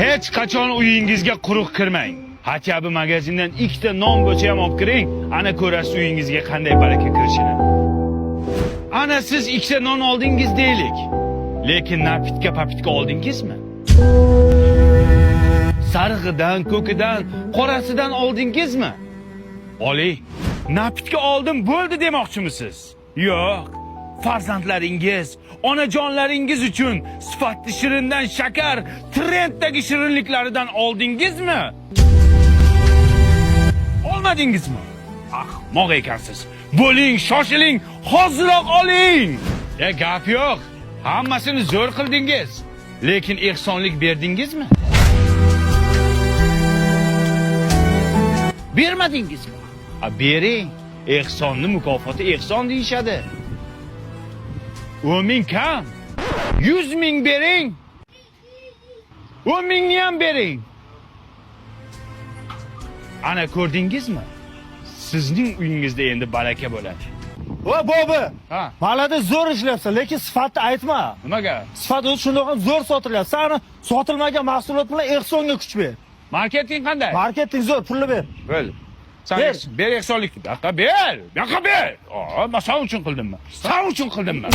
hech qachon uyingizga quruq kirmang. Hatto magazindan ikkita non go'cha ham olib kiring, ana ko'rasiz uyingizga qanday baraka kirishini. Ana siz ikkita non oldingiz deylik. Lekin napitka oldingizmi? Sarig'idan, ko'kidan, qorasidan oldingizmi? Oling. Napitka oldim bo'ldi demoqchimisiz? Yo'q. Farzandlaringiz, onajonlaringiz uchun sifatli shirindan shakar, trenddagi shirinliklaridan oldingizmi? Olmadingizmi? Ahmoq ekansiz. Bo'ling, shoshiling, hoziroq oling. Gap yo'q. Hammasini zo'r qildingiz. Lekin ehsonlik berdingizmi? Bermadingizmi? Bering. Ehsonni mukofoti ehson deyishadi. 10 ming kam. 100 ming bering. 10 mingni ham bering. Ana ko'rdingizmi? Sizning uyingizda endi baraka bo'ladi. Voy bobi. Ha. Malada zo'r ishlayapsan, lekin sifatni aytma. Nimaga? Sifat o'zi shundoq ham zo'r sotilyapti. Sani sotilmagan mahsulot bilan ehsonga kuch ber. Marketing qanday? Marketing zo'r, pulni ber. Bo'l. Sen Ber. ber ehsonlikni. Yoqqa ber. Men sen uchun qildimmi? Sen uchun qildimmi?